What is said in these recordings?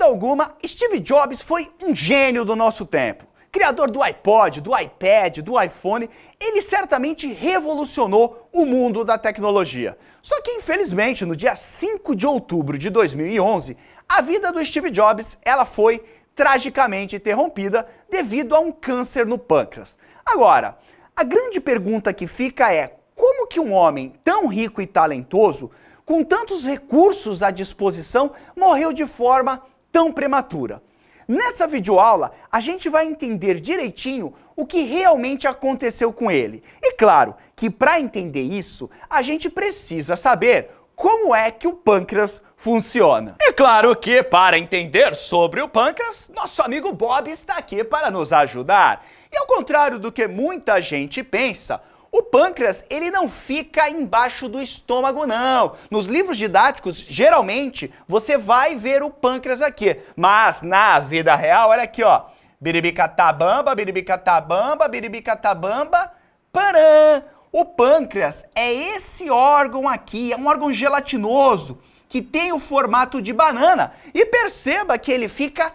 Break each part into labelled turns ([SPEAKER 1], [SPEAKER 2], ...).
[SPEAKER 1] dúvida alguma, Steve Jobs foi um gênio do nosso tempo. Criador do iPod, do iPad, do iPhone, ele certamente revolucionou o mundo da tecnologia. Só que, infelizmente, no dia 5 de outubro de 2011, a vida do Steve Jobs ela foi tragicamente interrompida devido a um câncer no pâncreas. Agora, a grande pergunta que fica é: como que um homem tão rico e talentoso, com tantos recursos à disposição, morreu de forma tão prematura? Nessa videoaula, a gente vai entender direitinho o que realmente aconteceu com ele. E claro que para entender isso, a gente precisa saber como é que o pâncreas funciona. E claro que para entender sobre o pâncreas, nosso amigo Bob está aqui para nos ajudar. E ao contrário do que muita gente pensa, o pâncreas, ele não fica embaixo do estômago, não. Nos livros didáticos, geralmente, você vai ver o pâncreas aqui. Mas, na vida real, olha aqui, ó. Biribicatabamba, biribicatabamba, biribicatabamba, parã. O pâncreas é esse órgão aqui, é um órgão gelatinoso, que tem o formato de banana. E perceba que ele fica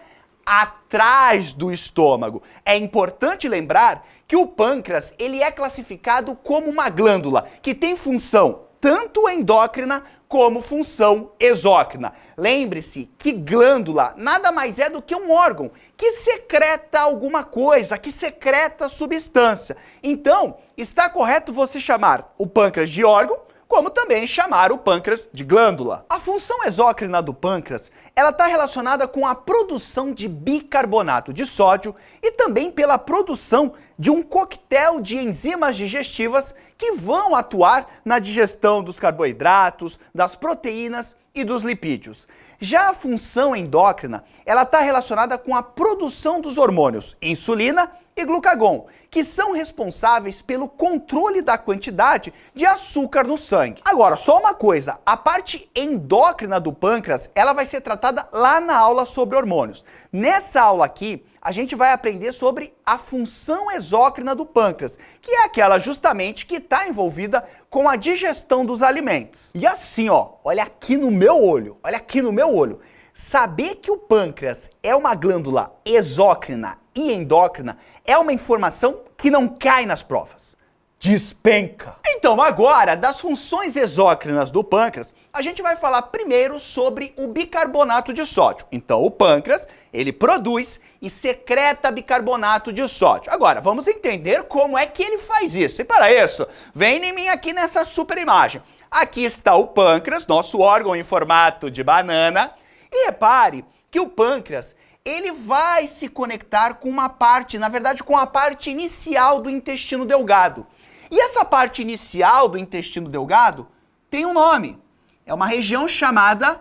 [SPEAKER 1] atrás do estômago. É importante lembrar que o pâncreas ele é classificado como uma glândula que tem função tanto endócrina como função exócrina. Lembre-se que glândula nada mais é do que um órgão que secreta alguma coisa, que secreta substância. Então, está correto você chamar o pâncreas de órgão, como também chamar o pâncreas de glândula. A função exócrina do pâncreas, ela está relacionada com a produção de bicarbonato de sódio e também pela produção de um coquetel de enzimas digestivas que vão atuar na digestão dos carboidratos, das proteínas e dos lipídios. Já a função endócrina, ela está relacionada com a produção dos hormônios insulina e glucagon, que são responsáveis pelo controle da quantidade de açúcar no sangue. Agora, só uma coisa, a parte endócrina do pâncreas, ela vai ser tratada lá na aula sobre hormônios. Nessa aula aqui, a gente vai aprender sobre a função exócrina do pâncreas, que é aquela justamente que está envolvida com a digestão dos alimentos. E assim, ó, olha aqui no meu olho, olha aqui no meu olho. Saber que o pâncreas é uma glândula exócrina e endócrina é uma informação que não cai nas provas. Despenca! Então agora, das funções exócrinas do pâncreas, a gente vai falar primeiro sobre o bicarbonato de sódio. Então o pâncreas, ele produz e secreta bicarbonato de sódio. Agora, vamos entender como é que ele faz isso. E para isso, vem em mim aqui nessa super imagem. Aqui está o pâncreas, nosso órgão em formato de banana. E repare que o pâncreas, ele vai se conectar com uma parte, na verdade com a parte inicial do intestino delgado. E essa parte inicial do intestino delgado tem um nome. É uma região chamada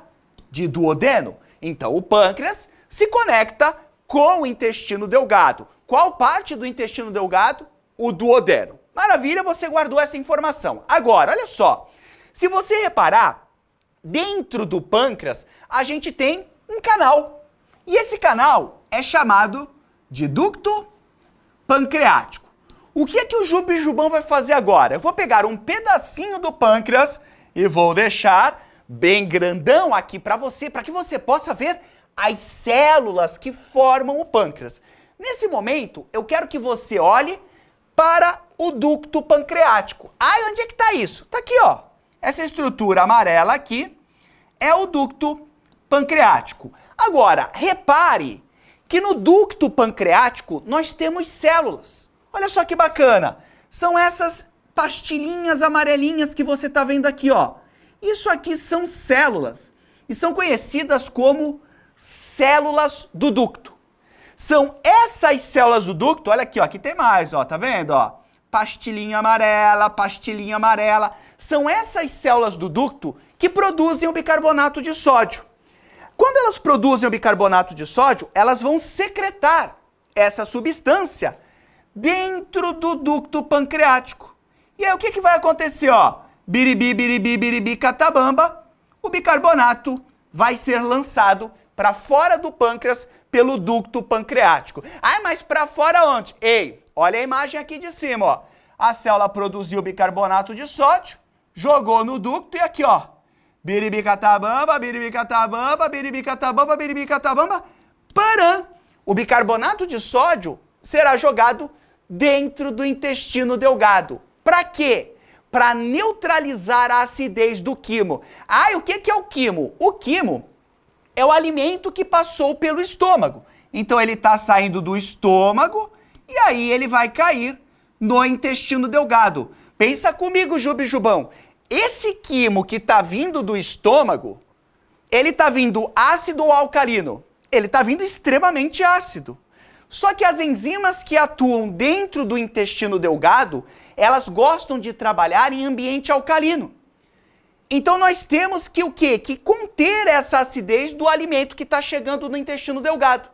[SPEAKER 1] de duodeno. Então o pâncreas se conecta com o intestino delgado. Qual parte do intestino delgado? O duodeno. Maravilha, você guardou essa informação. Agora, olha só. Se você reparar, dentro do pâncreas, a gente tem um canal. E esse canal é chamado de ducto pancreático. O que é que o Jubijubão vai fazer agora? Eu vou pegar um pedacinho do pâncreas e vou deixar bem grandão aqui para que você possa ver as células que formam o pâncreas. Nesse momento, eu quero que você olhe para o ducto pancreático. Ah, onde é que está isso? Está aqui, ó. Essa estrutura amarela aqui é o ducto pancreático. Agora, repare que no ducto pancreático nós temos células. Olha só que bacana. São essas pastilhinhas amarelinhas que você está vendo aqui, ó. Isso aqui são células e são conhecidas como células do ducto. São essas células do ducto, olha aqui, ó, aqui tem mais, ó, tá vendo, ó? Pastilhinha amarela, pastilhinha amarela. São essas células do ducto que produzem o bicarbonato de sódio. Quando elas produzem o bicarbonato de sódio, elas vão secretar essa substância dentro do ducto pancreático. E aí o que vai acontecer, ó? Biribi, biribi, biribi, catabamba, o bicarbonato vai ser lançado para fora do pâncreas pelo ducto pancreático. Ah, mas para fora onde? Ei, olha a imagem aqui de cima, ó. A célula produziu bicarbonato de sódio, jogou no ducto e aqui, ó. Biribicatabamba, biribicatabamba, biribicatabamba, biribicatabamba, param! O bicarbonato de sódio será jogado dentro do intestino delgado. Para quê? Para neutralizar a acidez do quimo. Ah, e o que é o quimo? O quimo é o alimento que passou pelo estômago. Então ele está saindo do estômago e aí ele vai cair no intestino delgado. Pensa comigo, Jubão. Esse quimo que está vindo do estômago, ele está vindo ácido ou alcalino? Ele está vindo extremamente ácido. Só que as enzimas que atuam dentro do intestino delgado, elas gostam de trabalhar em ambiente alcalino. Então nós temos que o quê? Que conter essa acidez do alimento que está chegando no intestino delgado.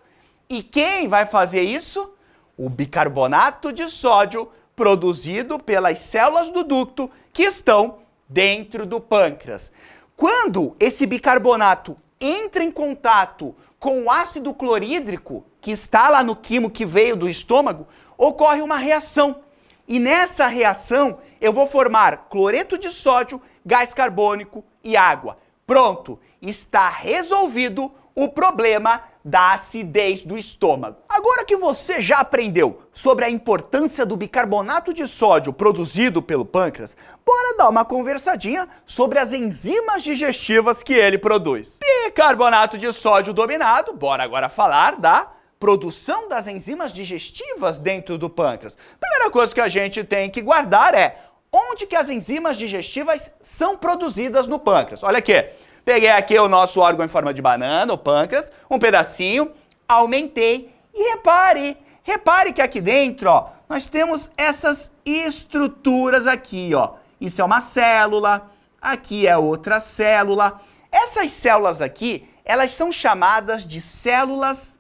[SPEAKER 1] E quem vai fazer isso? O bicarbonato de sódio produzido pelas células do ducto que estão dentro do pâncreas. Quando esse bicarbonato entra em contato com o ácido clorídrico, que está lá no quimo que veio do estômago, ocorre uma reação. E nessa reação eu vou formar cloreto de sódio, gás carbônico e água. Pronto, está resolvido o problema da acidez do estômago. Agora que você já aprendeu sobre a importância do bicarbonato de sódio produzido pelo pâncreas, bora dar uma conversadinha sobre as enzimas digestivas que ele produz. Bicarbonato de sódio dominado, bora agora falar da produção das enzimas digestivas dentro do pâncreas. Primeira coisa que a gente tem que guardar é onde que as enzimas digestivas são produzidas no pâncreas. Olha aqui. Peguei aqui o nosso órgão em forma de banana, o pâncreas, um pedacinho, aumentei e repare que aqui dentro, ó, nós temos essas estruturas aqui, ó. Isso é uma célula, aqui é outra célula. Essas células aqui, elas são chamadas de células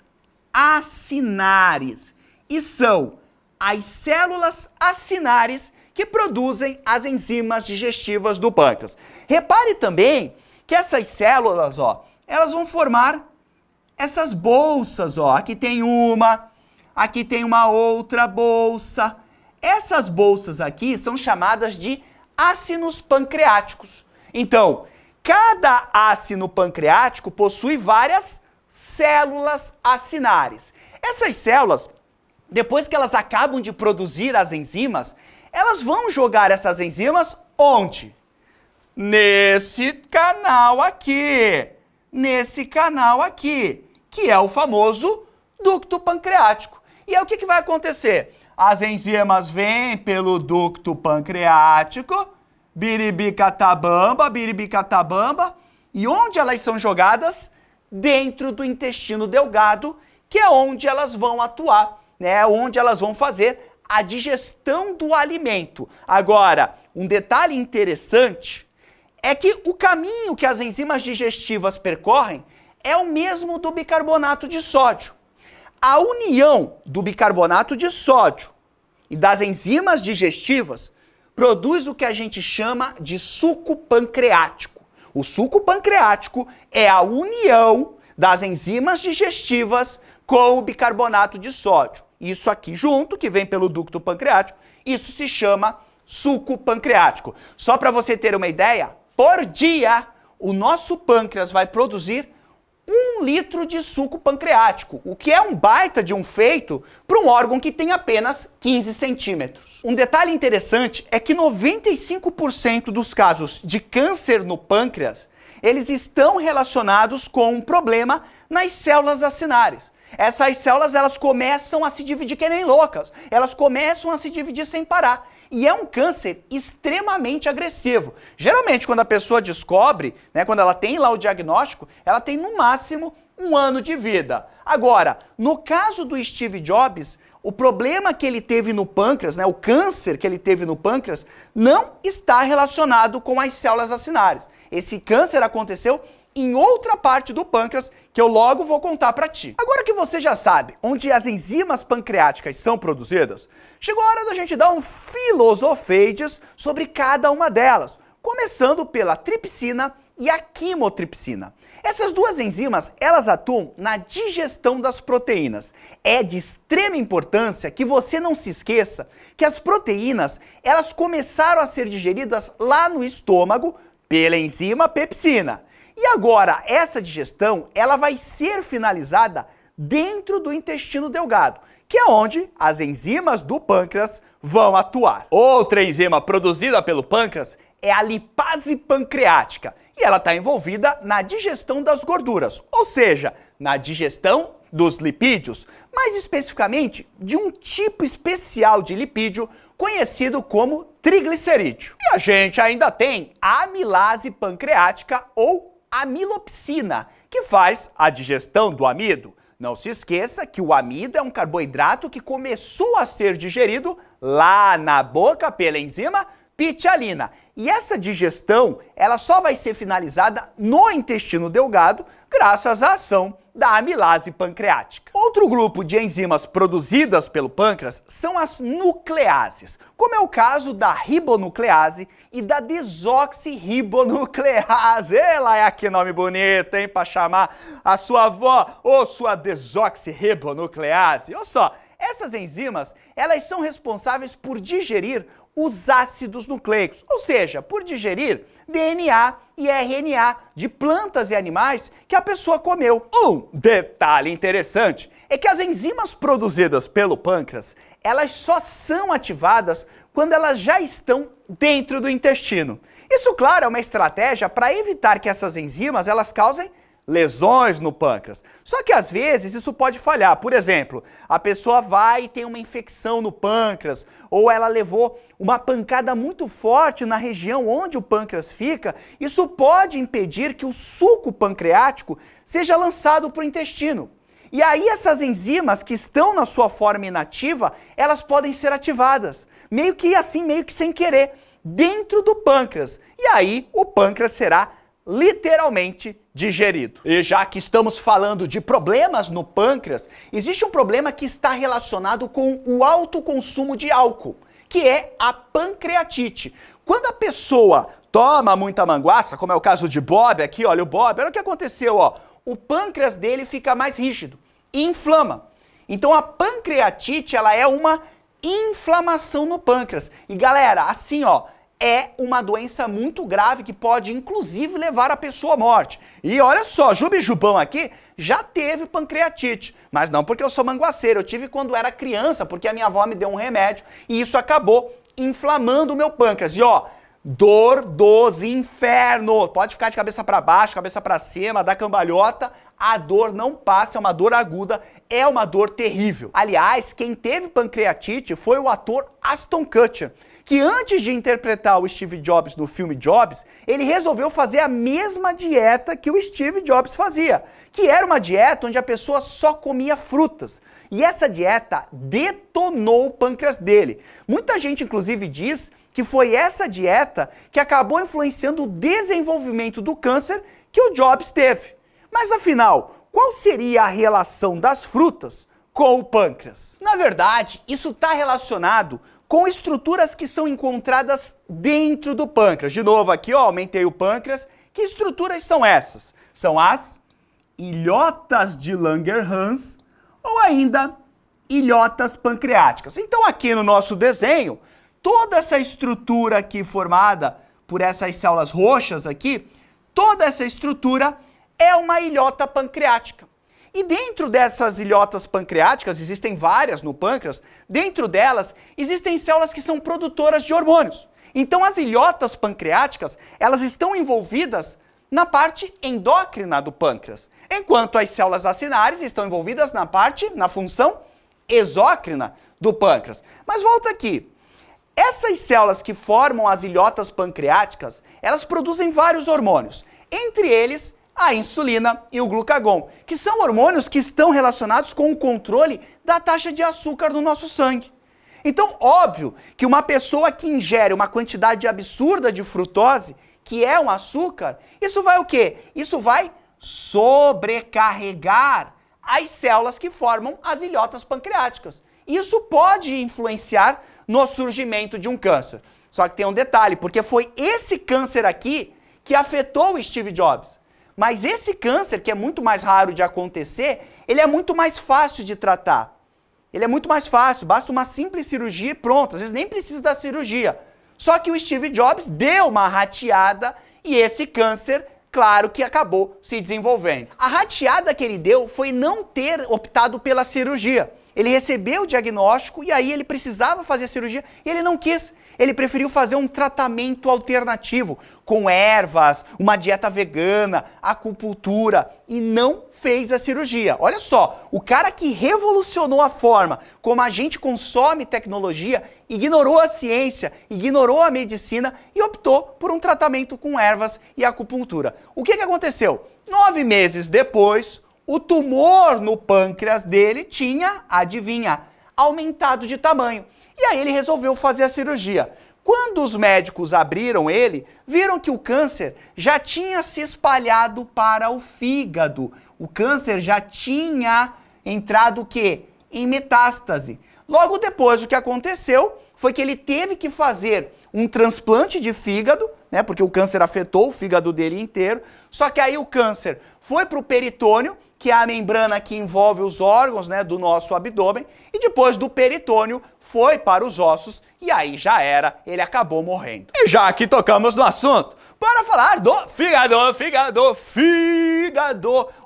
[SPEAKER 1] acinares e são as células acinares que produzem as enzimas digestivas do pâncreas. Repare também que essas células, ó, elas vão formar essas bolsas, ó. Aqui tem uma outra bolsa. Essas bolsas aqui são chamadas de ácinos pancreáticos. Então, cada ácino pancreático possui várias células acinares. Essas células, depois que elas acabam de produzir as enzimas, elas vão jogar essas enzimas onde? Nesse canal aqui, que é o famoso ducto pancreático. E aí o que vai acontecer? As enzimas vêm pelo ducto pancreático, biribicatabamba, e onde elas são jogadas? Dentro do intestino delgado, que é onde elas vão atuar, né? Onde elas vão fazer a digestão do alimento. Agora, um detalhe interessante é que o caminho que as enzimas digestivas percorrem é o mesmo do bicarbonato de sódio. A união do bicarbonato de sódio e das enzimas digestivas produz o que a gente chama de suco pancreático. O suco pancreático é a união das enzimas digestivas com o bicarbonato de sódio. Isso aqui junto, que vem pelo ducto pancreático, isso se chama suco pancreático. Só para você ter uma ideia, por dia, o nosso pâncreas vai produzir 1 litro de suco pancreático, o que é um baita de um feito para um órgão que tem apenas 15 centímetros. Um detalhe interessante é que 95% dos casos de câncer no pâncreas, eles estão relacionados com um problema nas células acinares. Essas células, elas começam a se dividir que nem loucas. Elas começam a se dividir sem parar. E é um câncer extremamente agressivo. Geralmente, quando a pessoa descobre, né, quando ela tem lá o diagnóstico, ela tem no máximo 1 ano de vida. Agora, no caso do Steve Jobs, o problema que ele teve no pâncreas, né, o câncer que ele teve no pâncreas, não está relacionado com as células acinares. Esse câncer aconteceu em outra parte do pâncreas, que eu logo vou contar para ti. Agora que você já sabe onde as enzimas pancreáticas são produzidas, chegou a hora da gente dar um filosofeides sobre cada uma delas, começando pela tripsina e a quimotripsina. Essas duas enzimas, elas atuam na digestão das proteínas. É de extrema importância que você não se esqueça que as proteínas, elas começaram a ser digeridas lá no estômago pela enzima pepsina. E agora, essa digestão, ela vai ser finalizada dentro do intestino delgado, que é onde as enzimas do pâncreas vão atuar. Outra enzima produzida pelo pâncreas é a lipase pancreática, e ela está envolvida na digestão das gorduras, ou seja, na digestão dos lipídios, mais especificamente de um tipo especial de lipídio conhecido como triglicerídeo. E a gente ainda tem a amilase pancreática ou amilopsina, que faz a digestão do amido. Não se esqueça que o amido é um carboidrato que começou a ser digerido lá na boca pela enzima pitialina. E essa digestão, ela só vai ser finalizada no intestino delgado graças à ação da amilase pancreática. Outro grupo de enzimas produzidas pelo pâncreas são as nucleases, como é o caso da ribonuclease e da desoxirribonuclease. Ela é que nome bonito, hein, para chamar a sua avó, ou sua desoxirribonuclease. Olha só, essas enzimas, elas são responsáveis por digerir os ácidos nucleicos, ou seja, por digerir DNA e RNA de plantas e animais que a pessoa comeu. Um detalhe interessante é que as enzimas produzidas pelo pâncreas, elas só são ativadas quando elas já estão dentro do intestino. Isso, claro, é uma estratégia para evitar que essas enzimas elas causem lesões no pâncreas. Só que às vezes isso pode falhar. Por exemplo, a pessoa vai e tem uma infecção no pâncreas, ou ela levou uma pancada muito forte na região onde o pâncreas fica. Isso pode impedir que o suco pancreático seja lançado para o intestino. E aí essas enzimas que estão na sua forma inativa, elas podem ser ativadas, meio que assim, meio que sem querer, dentro do pâncreas. E aí o pâncreas será literalmente digerido. E já que estamos falando de problemas no pâncreas, existe um problema que está relacionado com o alto consumo de álcool, que é a pancreatite. Quando a pessoa toma muita manguaça, como é o caso de Bob aqui, olha o Bob, olha o que aconteceu, ó. O pâncreas dele fica mais rígido e inflama. Então a pancreatite, ela é uma inflamação no pâncreas. E galera, assim, ó, é uma doença muito grave que pode, inclusive, levar a pessoa à morte. E olha só, Jubão aqui já teve pancreatite, mas não porque eu sou manguaceiro, eu tive quando era criança, porque a minha avó me deu um remédio e isso acabou inflamando o meu pâncreas. E ó, dor dos infernos. Pode ficar de cabeça para baixo, cabeça para cima, da cambalhota, a dor não passa, é uma dor aguda, é uma dor terrível. Aliás, quem teve pancreatite foi o ator Ashton Kutcher, que antes de interpretar o Steve Jobs no filme Jobs, ele resolveu fazer a mesma dieta que o Steve Jobs fazia, que era uma dieta onde a pessoa só comia frutas. E essa dieta detonou o pâncreas dele. Muita gente, inclusive, diz que foi essa dieta que acabou influenciando o desenvolvimento do câncer que o Jobs teve. Mas afinal, qual seria a relação das frutas com o pâncreas? Na verdade, isso está relacionado com estruturas que são encontradas dentro do pâncreas. De novo aqui, ó, aumentei o pâncreas. Que estruturas são essas? São as ilhotas de Langerhans ou ainda ilhotas pancreáticas. Então aqui no nosso desenho, toda essa estrutura aqui formada por essas células roxas aqui, toda essa estrutura é uma ilhota pancreática. E dentro dessas ilhotas pancreáticas, existem várias no pâncreas, dentro delas existem células que são produtoras de hormônios. Então as ilhotas pancreáticas, elas estão envolvidas na parte endócrina do pâncreas, enquanto as células acinárias estão envolvidas na função exócrina do pâncreas. Mas volta aqui. Essas células que formam as ilhotas pancreáticas, elas produzem vários hormônios, entre eles a insulina e o glucagon, que são hormônios que estão relacionados com o controle da taxa de açúcar no nosso sangue. Então, óbvio que uma pessoa que ingere uma quantidade absurda de frutose, que é um açúcar, isso vai o quê? Isso vai sobrecarregar as células que formam as ilhotas pancreáticas. Isso pode influenciar no surgimento de um câncer. Só que tem um detalhe, porque foi esse câncer aqui que afetou o Steve Jobs. Mas esse câncer, que é muito mais raro de acontecer, ele é muito mais fácil de tratar. Ele é muito mais fácil, basta uma simples cirurgia e pronto. Às vezes nem precisa da cirurgia. Só que o Steve Jobs deu uma rateada e esse câncer, claro que acabou se desenvolvendo. A rateada que ele deu foi não ter optado pela cirurgia. Ele recebeu o diagnóstico e aí ele precisava fazer a cirurgia e ele não quis. Ele preferiu fazer um tratamento alternativo, com ervas, uma dieta vegana, acupuntura, e não fez a cirurgia. Olha só, o cara que revolucionou a forma como a gente consome tecnologia, ignorou a ciência, ignorou a medicina e optou por um tratamento com ervas e acupuntura. O que aconteceu? 9 meses depois, o tumor no pâncreas dele tinha, adivinha, aumentado de tamanho. E aí ele resolveu fazer a cirurgia. Quando os médicos abriram ele, viram que o câncer já tinha se espalhado para o fígado. O câncer já tinha entrado o quê? Em metástase. Logo depois, o que aconteceu foi que ele teve que fazer um transplante de fígado, né? Porque o câncer afetou o fígado dele inteiro. Só que aí o câncer foi para o peritônio, que é a membrana que envolve os órgãos, né, do nosso abdômen, e depois do peritônio foi para os ossos, e aí já era, ele acabou morrendo. E já que tocamos no assunto, bora falar do fígado.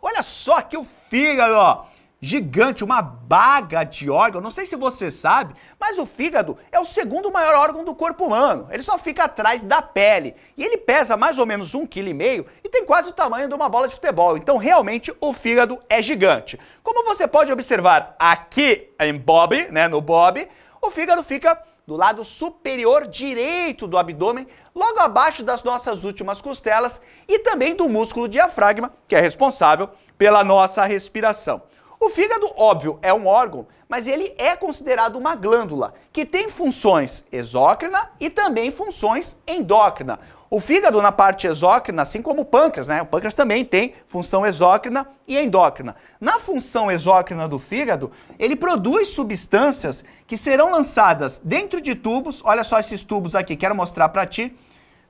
[SPEAKER 1] Olha só que o fígado, ó, gigante, uma baga de órgão. Não sei se você sabe, mas o fígado é o segundo maior órgão do corpo humano. Ele só fica atrás da pele. E ele pesa mais ou menos 1,5 kg e tem quase o tamanho de uma bola de futebol. Então, realmente, o fígado é gigante. Como você pode observar aqui em Bob, né, no Bob, o fígado fica do lado superior direito do abdômen, logo abaixo das nossas últimas costelas e também do músculo diafragma, que é responsável pela nossa respiração. O fígado, óbvio, é um órgão, mas ele é considerado uma glândula, que tem funções exócrina e também funções endócrina. O fígado na parte exócrina, assim como o pâncreas, né? O pâncreas também tem função exócrina e endócrina. Na função exócrina do fígado, ele produz substâncias que serão lançadas dentro de tubos. Olha só esses tubos aqui, quero mostrar para ti.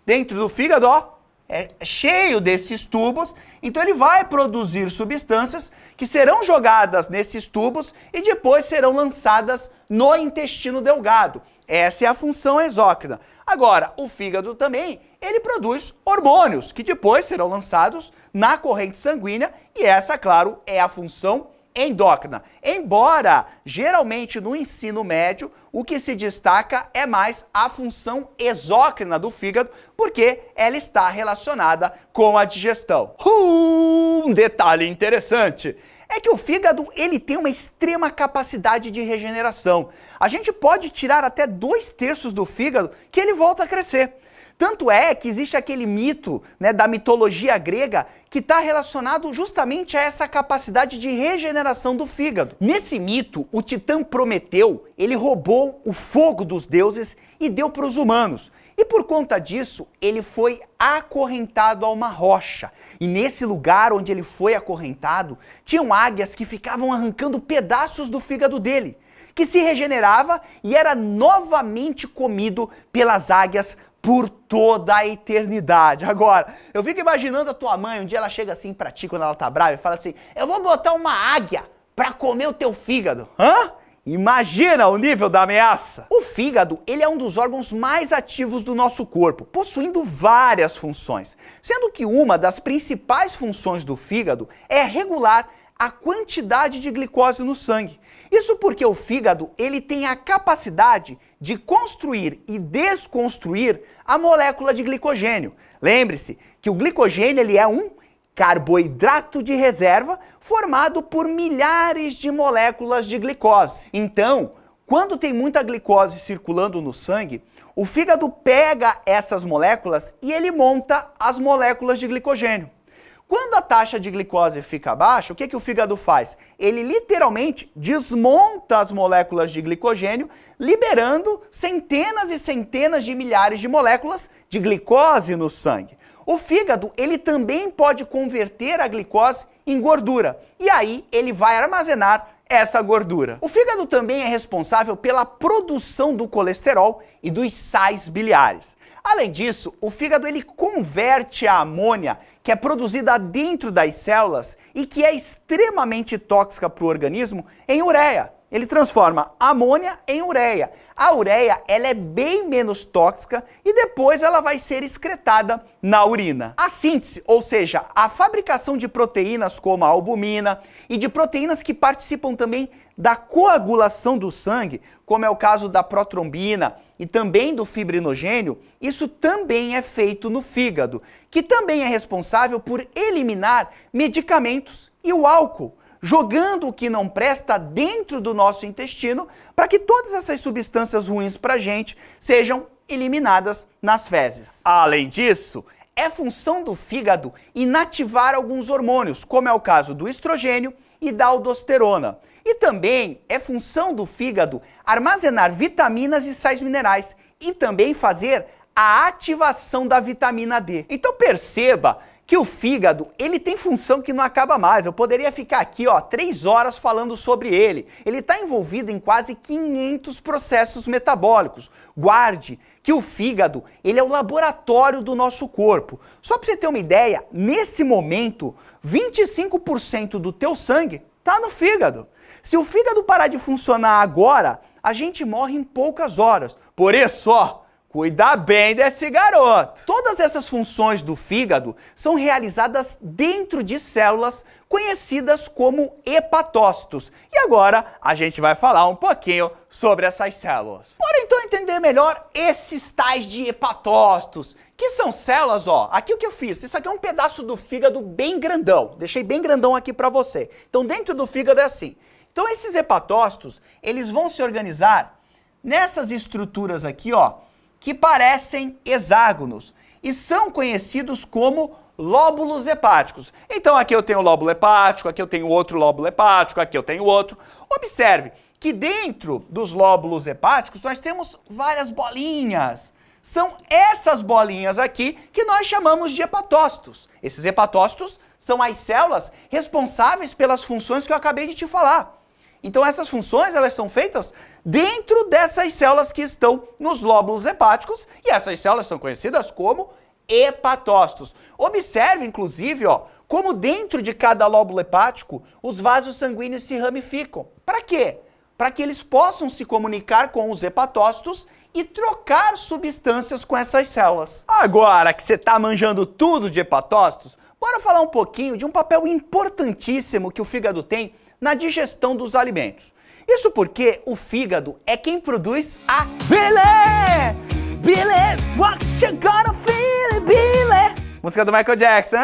[SPEAKER 1] Dentro do fígado, ó, é cheio desses tubos, então ele vai produzir substâncias que serão jogadas nesses tubos e depois serão lançadas no intestino delgado. Essa é a função exócrina. Agora, o fígado também, ele produz hormônios que depois serão lançados na corrente sanguínea e essa, claro, é a função endócrina. Embora, geralmente no ensino médio, o que se destaca é mais a função exócrina do fígado, porque ela está relacionada com a digestão. Um detalhe interessante é que o fígado ele tem uma extrema capacidade de regeneração. A gente pode tirar até 2/3 do fígado que ele volta a crescer. Tanto é que existe aquele mito, né, da mitologia grega que está relacionado justamente a essa capacidade de regeneração do fígado. Nesse mito, o titã Prometeu, ele roubou o fogo dos deuses e deu para os humanos. E por conta disso, ele foi acorrentado a uma rocha. E nesse lugar onde ele foi acorrentado, tinham águias que ficavam arrancando pedaços do fígado dele, que se regenerava e era novamente comido pelas águias por toda a eternidade. Agora, eu fico imaginando a tua mãe, um dia ela chega assim pra ti quando ela tá brava e fala assim: eu vou botar uma águia pra comer o teu fígado. Hã? Imagina o nível da ameaça! O fígado, ele é um dos órgãos mais ativos do nosso corpo, possuindo várias funções, sendo que uma das principais funções do fígado é regular a quantidade de glicose no sangue. Isso porque o fígado, ele tem a capacidade de construir e desconstruir a molécula de glicogênio. Lembre-se que o glicogênio, ele é um carboidrato de reserva formado por milhares de moléculas de glicose. Então, quando tem muita glicose circulando no sangue, o fígado pega essas moléculas e ele monta as moléculas de glicogênio. Quando a taxa de glicose fica baixa, o que o fígado faz? Ele literalmente desmonta as moléculas de glicogênio, liberando centenas e centenas de milhares de moléculas de glicose no sangue. O fígado, ele também pode converter a glicose em gordura, e aí ele vai armazenar essa gordura. O fígado também é responsável pela produção do colesterol e dos sais biliares. Além disso, o fígado ele converte a amônia, que é produzida dentro das células e que é extremamente tóxica para o organismo, em ureia. ele transforma amônia em ureia. A ureia, ela é bem menos tóxica e depois ela vai ser excretada na urina. A síntese, ou seja, a fabricação de proteínas como a albumina e de proteínas que participam também da coagulação do sangue, como é o caso da protrombina e também do fibrinogênio, isso também é feito no fígado, que também é responsável por eliminar medicamentos e o álcool, jogando o que não presta dentro do nosso intestino para que todas essas substâncias ruins para a gente sejam eliminadas nas fezes. Além disso, é função do fígado inativar alguns hormônios, como é o caso do estrogênio e da aldosterona. E também é função do fígado armazenar vitaminas e sais minerais e também fazer a ativação da vitamina D. Então perceba que o fígado, ele tem função que não acaba mais. Eu poderia ficar aqui, 3 horas falando sobre ele. Ele está envolvido em quase 500 processos metabólicos. Guarde que o fígado, ele é o laboratório do nosso corpo. Só para você ter uma ideia, nesse momento, 25% do teu sangue está no fígado. Se o fígado parar de funcionar agora, a gente morre em poucas horas. Por isso, cuida bem desse garoto. Todas essas funções do fígado são realizadas dentro de células conhecidas como hepatócitos. E agora a gente vai falar um pouquinho sobre essas células. Bora então entender melhor esses tais de hepatócitos, que são células, aqui o que eu fiz, isso aqui é um pedaço do fígado bem grandão, deixei bem grandão aqui para você. Então dentro do fígado é assim. Então esses hepatócitos, eles vão se organizar nessas estruturas aqui, que parecem hexágonos e são conhecidos como lóbulos hepáticos. Então aqui eu tenho o lóbulo hepático, aqui eu tenho outro lóbulo hepático, aqui eu tenho outro. Observe que dentro dos lóbulos hepáticos nós temos várias bolinhas. São essas bolinhas aqui que nós chamamos de hepatócitos. Esses hepatócitos são as células responsáveis pelas funções que eu acabei de te falar. Então essas funções, elas são feitas dentro dessas células que estão nos lóbulos hepáticos e essas células são conhecidas como hepatócitos. Observe, inclusive, como dentro de cada lóbulo hepático os vasos sanguíneos se ramificam. Para quê? Para que eles possam se comunicar com os hepatócitos e trocar substâncias com essas células. Agora que você está manjando tudo de hepatócitos, bora falar um pouquinho de um papel importantíssimo que o fígado tem na digestão dos alimentos. Isso porque o fígado é quem produz a Billy, what you gonna feel, Billy? Música do Michael Jackson,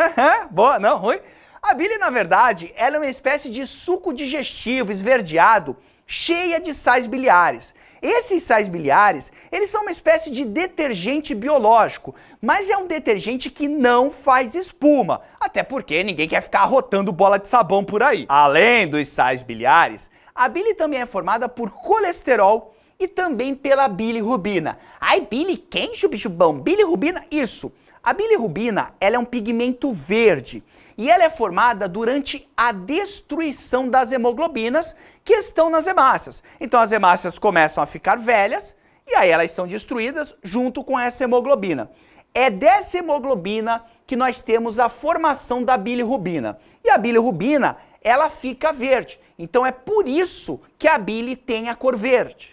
[SPEAKER 1] boa, não, ruim? A bile, na verdade, ela é uma espécie de suco digestivo esverdeado, cheia de sais biliares. Esses sais biliares, eles são uma espécie de detergente biológico, mas é um detergente que não faz espuma, até porque ninguém quer ficar arrotando bola de sabão por aí. Além dos sais biliares, a bile também é formada por colesterol e também pela bilirrubina. Ai, bile quente, bicho bom, bilirrubina, isso. A bilirrubina, ela é um pigmento verde e ela é formada durante a destruição das hemoglobinas que estão nas hemácias. Então as hemácias começam a ficar velhas e aí elas são destruídas junto com essa hemoglobina. É dessa hemoglobina que nós temos a formação da bilirrubina. E a bilirrubina, ela fica verde. Então é por isso que a bile tem a cor verde.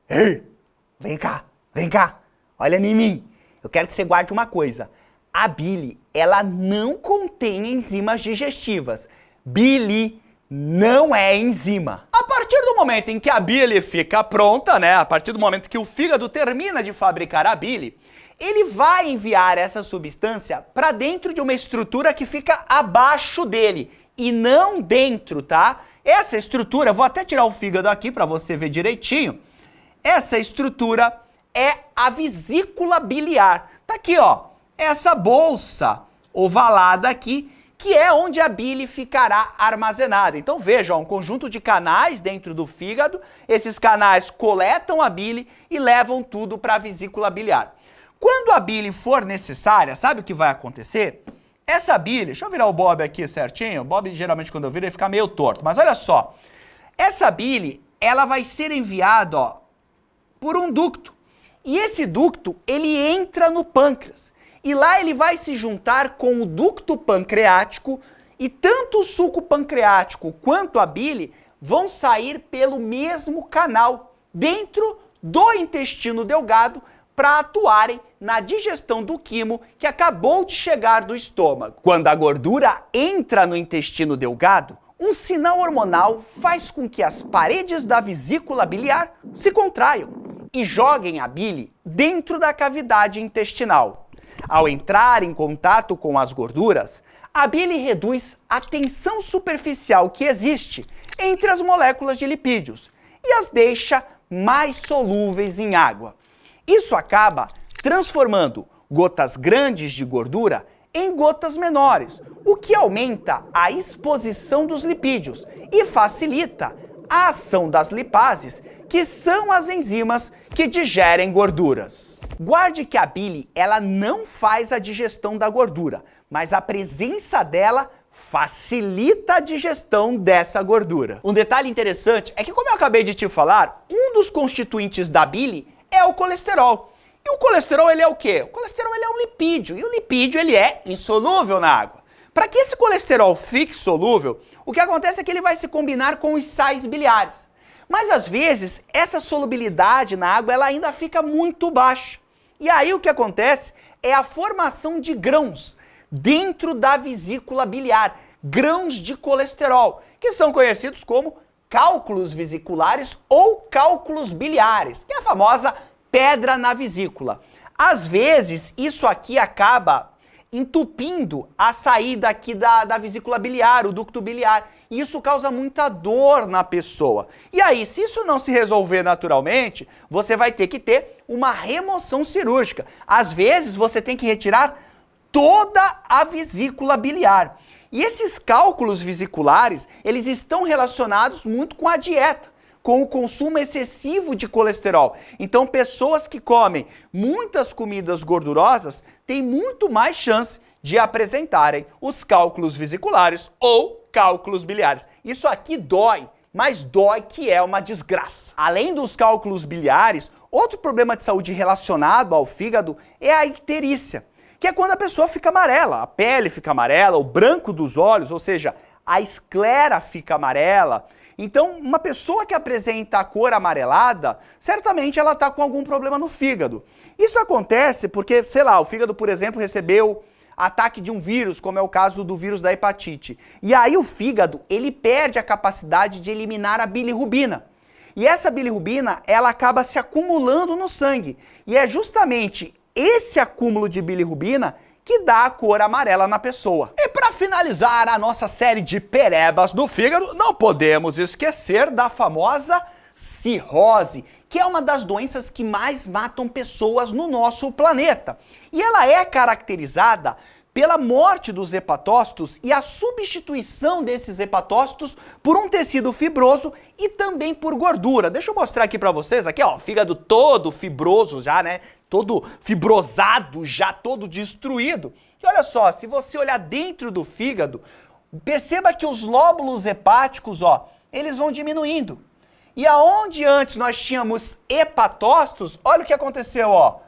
[SPEAKER 1] Ei, vem cá, olha em mim. Eu quero que você guarde uma coisa. A bile, ela não contém enzimas digestivas. Bile não é enzima. A partir do momento em que a bile fica pronta, a partir do momento que o fígado termina de fabricar a bile, ele vai enviar essa substância para dentro de uma estrutura que fica abaixo dele e não dentro, tá? Essa estrutura, vou até tirar o fígado aqui para você ver direitinho. Essa estrutura é a vesícula biliar. Tá aqui, essa bolsa ovalada aqui, que é onde a bile ficará armazenada. Então veja, um conjunto de canais dentro do fígado, esses canais coletam a bile e levam tudo para a vesícula biliar. Quando a bile for necessária, sabe o que vai acontecer? Essa bile, deixa eu virar o Bob aqui certinho, o Bob geralmente quando eu viro ele fica meio torto, mas olha só, essa bile, ela vai ser enviada, por um ducto, e esse ducto, ele entra no pâncreas. E lá ele vai se juntar com o ducto pancreático e tanto o suco pancreático quanto a bile vão sair pelo mesmo canal, dentro do intestino delgado, para atuarem na digestão do quimo que acabou de chegar do estômago. Quando a gordura entra no intestino delgado, um sinal hormonal faz com que as paredes da vesícula biliar se contraiam e joguem a bile dentro da cavidade intestinal. Ao entrar em contato com as gorduras, a bile reduz a tensão superficial que existe entre as moléculas de lipídios e as deixa mais solúveis em água. Isso acaba transformando gotas grandes de gordura em gotas menores, o que aumenta a exposição dos lipídios e facilita a ação das lipases, que são as enzimas que digerem gorduras. Guarde que a bile ela não faz a digestão da gordura, mas a presença dela facilita a digestão dessa gordura. Um detalhe interessante é que, como eu acabei de te falar, um dos constituintes da bile é o colesterol. E o colesterol ele é o quê? O colesterol ele é um lipídio, e o lipídio ele é insolúvel na água. Para que esse colesterol fique solúvel, o que acontece é que ele vai se combinar com os sais biliares. Mas às vezes, essa solubilidade na água ela ainda fica muito baixa. E aí o que acontece é a formação de grãos dentro da vesícula biliar, grãos de colesterol, que são conhecidos como cálculos vesiculares ou cálculos biliares, que é a famosa pedra na vesícula. Às vezes, isso aqui acaba entupindo a saída aqui da vesícula biliar, o ducto biliar, e isso causa muita dor na pessoa. E aí, se isso não se resolver naturalmente, você vai ter que ter uma remoção cirúrgica. Às vezes, você tem que retirar toda a vesícula biliar. E esses cálculos vesiculares, eles estão relacionados muito com a dieta, com o consumo excessivo de colesterol. Então, pessoas que comem muitas comidas gordurosas têm muito mais chance de apresentarem os cálculos vesiculares ou cálculos biliares. Isso aqui dói, mas dói que é uma desgraça. Além dos cálculos biliares, outro problema de saúde relacionado ao fígado é a icterícia, que é quando a pessoa fica amarela, a pele fica amarela, o branco dos olhos, ou seja, a esclera fica amarela. Então, uma pessoa que apresenta a cor amarelada, certamente ela está com algum problema no fígado. Isso acontece porque, sei lá, o fígado, por exemplo, recebeu ataque de um vírus, como é o caso do vírus da hepatite. E aí o fígado, ele perde a capacidade de eliminar a bilirrubina. E essa bilirrubina, ela acaba se acumulando no sangue. E é justamente esse acúmulo de bilirrubina que dá a cor amarela na pessoa. E para finalizar a nossa série de perebas do fígado, não podemos esquecer da famosa cirrose, que é uma das doenças que mais matam pessoas no nosso planeta. E ela é caracterizada pela morte dos hepatócitos e a substituição desses hepatócitos por um tecido fibroso e também por gordura. Deixa eu mostrar aqui pra vocês, aqui ó, fígado todo fibroso já, né? Todo fibrosado, já todo destruído. E olha só, se você olhar dentro do fígado, perceba que os lóbulos hepáticos, ó, eles vão diminuindo. E aonde antes nós tínhamos hepatócitos, olha o que aconteceu, ó.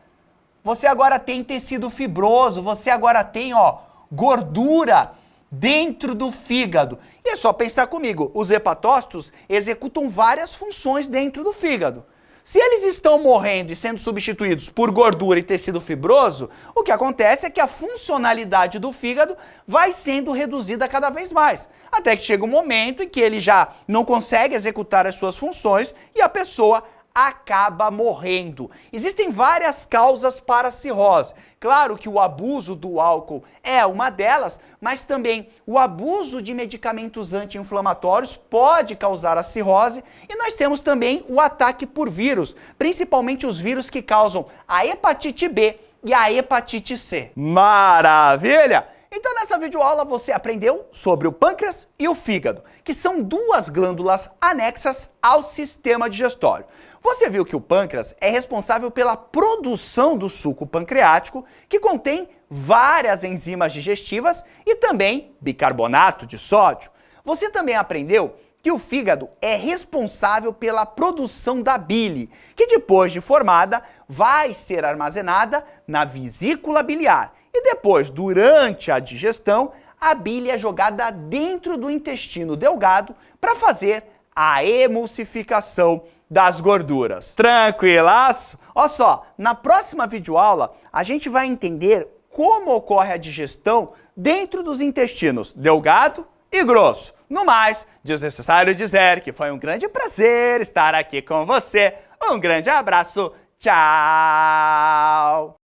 [SPEAKER 1] Você agora tem tecido fibroso, você agora tem, ó, gordura dentro do fígado. E é só pensar comigo, os hepatócitos executam várias funções dentro do fígado. Se eles estão morrendo e sendo substituídos por gordura e tecido fibroso, o que acontece é que a funcionalidade do fígado vai sendo reduzida cada vez mais, até que chega um momento em que ele já não consegue executar as suas funções e a pessoa acaba morrendo. Existem várias causas para a cirrose. Claro que o abuso do álcool é uma delas, mas também o abuso de medicamentos anti-inflamatórios pode causar a cirrose, e nós temos também o ataque por vírus, principalmente os vírus que causam a hepatite B e a hepatite C. Maravilha! Então nessa videoaula você aprendeu sobre o pâncreas e o fígado, que são duas glândulas anexas ao sistema digestório. Você viu que o pâncreas é responsável pela produção do suco pancreático, que contém várias enzimas digestivas e também bicarbonato de sódio. Você também aprendeu que o fígado é responsável pela produção da bile, que depois de formada vai ser armazenada na vesícula biliar. E depois, durante a digestão, a bile é jogada dentro do intestino delgado para fazer a emulsificação das gorduras. Tranquilas? Olha só, na próxima videoaula a gente vai entender como ocorre a digestão dentro dos intestinos delgado e grosso. No mais, desnecessário dizer que foi um grande prazer estar aqui com você. Um grande abraço, tchau!